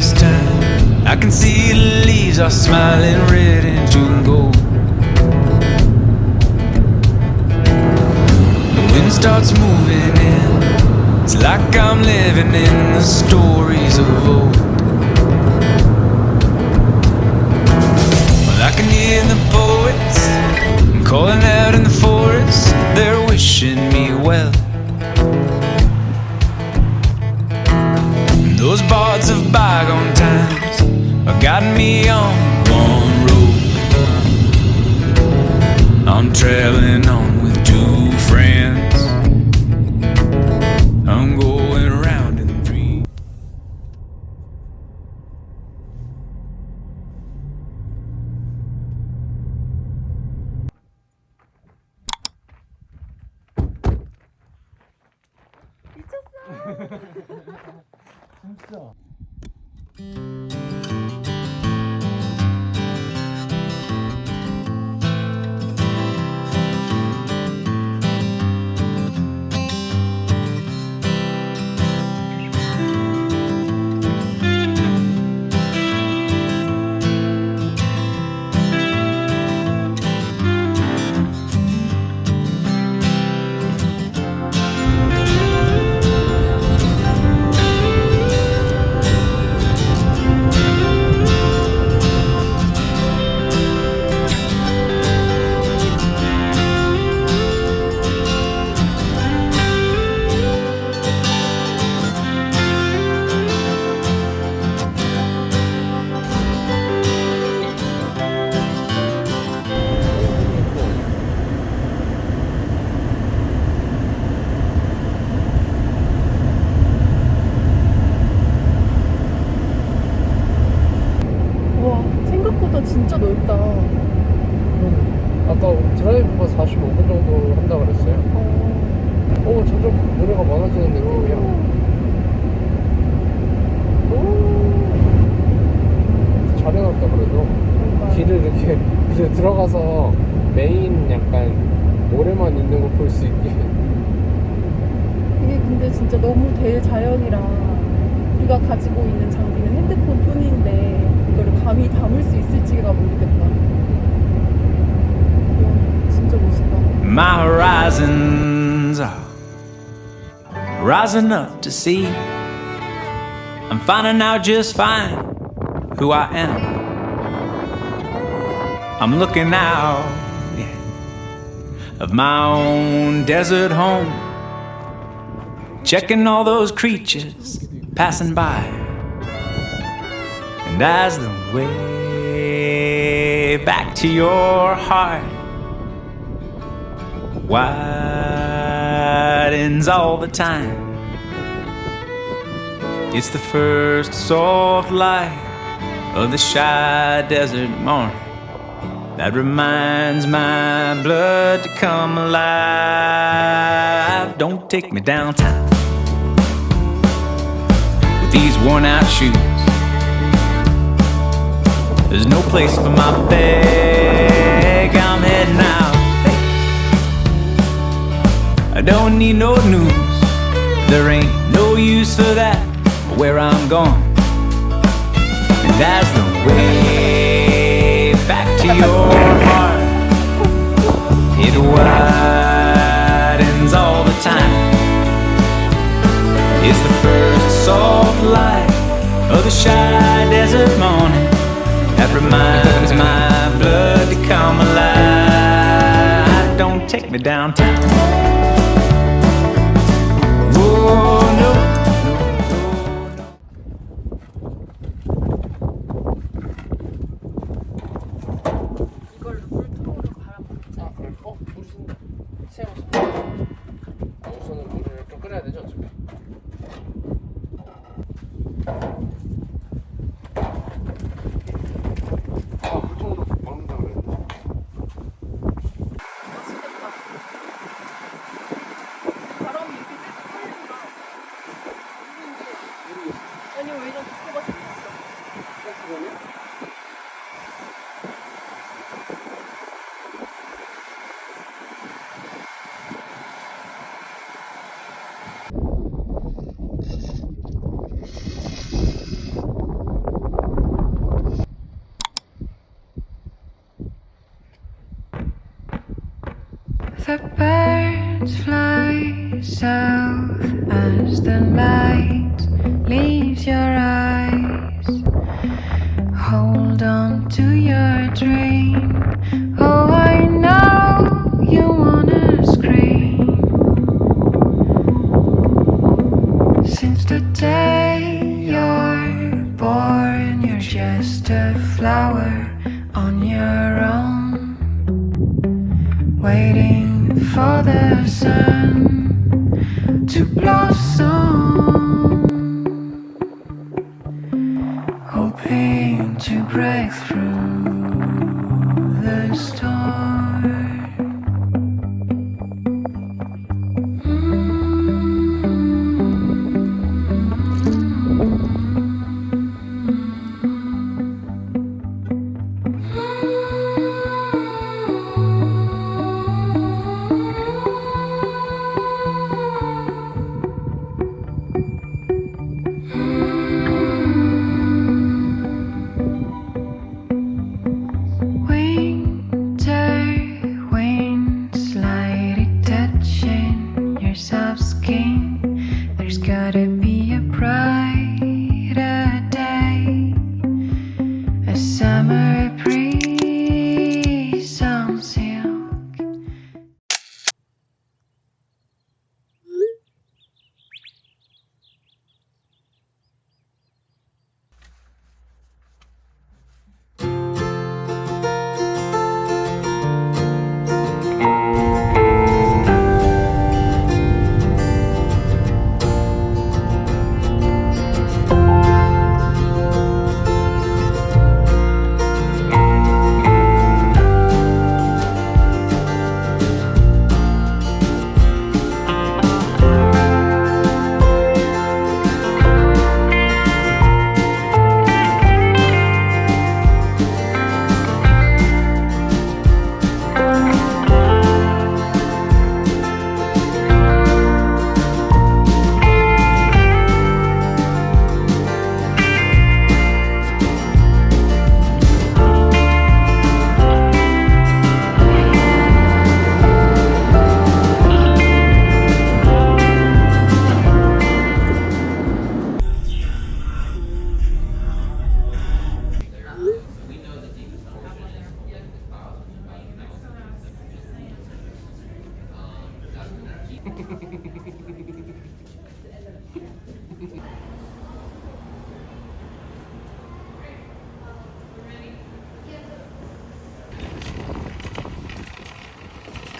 this time. I can see the leaves are smiling red and June gold. The wind starts moving in. It's like I'm living in the stories of old. Well, I can hear the poets calling out in the forest. They're wishing me well. Those bards of bygone times have gotten me on one road. I'm traveling on with two friends. I'm going around in three. 진짜. 진짜 넓다. 아까 우리 드라이브가 45분 정도 한다 그랬어요. 점점 노래가 많아지는 느낌이야. 잘 해놨다 그래도. 길을 이렇게 이제 들어가서 메인 약간 모래만 있는 거 볼 수 있게. 이게 근데 진짜 너무 대자연이라 우리가 가지고 있는 장비는 핸드폰 뿐인데 이거를 감히 담을 수 있을지가 모르겠다. 진짜 멋있다. My horizons are rising up to see. I'm finding out just fine who I am. I'm looking out, yeah, of my own desert home, checking all those creatures passing by. And as the way back to your heart widens all the time, it's the first soft light of the shy desert morning that reminds my blood to come alive. Don't take me downtown with these worn out shoes. There's no place for my bag. I'm heading out. I don't need no news. There ain't no use for that where I'm going. And as the way back to your heart, it widens all the time. It's the first soft light of the shy desert morning that reminds my blood to come alive. Don't take me downtown. Oh no. 이걸로 물통으로 갈아먹자. 그래? 물 쓴다. 세워서. 우선은 물을 좀 끓여야 되죠, 어차피. 물통으로 먹는다 그랬는데. 맛있겠다. the birds fly south as the light leaves your eyes. Hold on to your dream. Oh, I know you wanna scream. Since the day you're born, you're just a flower on your own, waiting for the sun to blossom, hoping to break through the storm.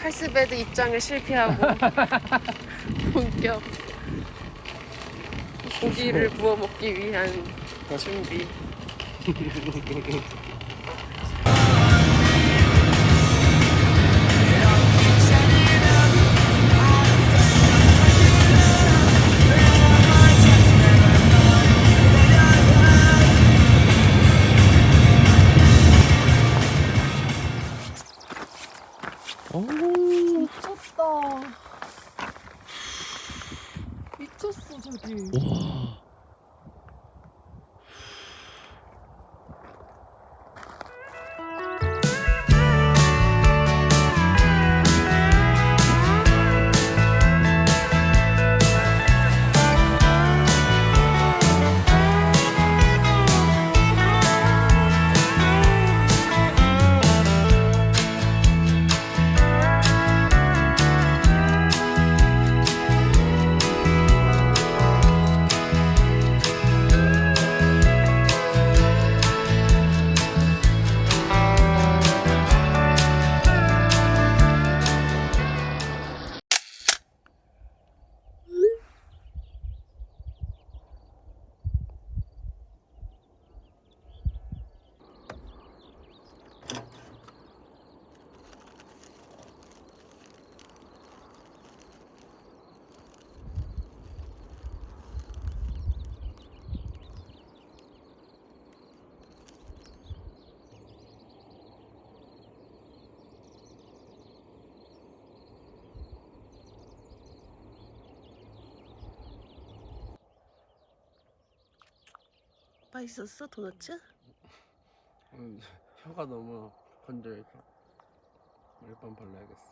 칼스베드 입장을 실패하고 본격 고기를 구워 먹기 위한 준비. 미쳤어 저기. 와. 맛있었어 도넛츠? 혀가 너무 건조해서 멜빵 발라야겠어.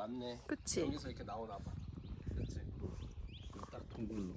맞네. 그치? 여기서 이렇게 나오나 봐. 그치? 딱 동굴로.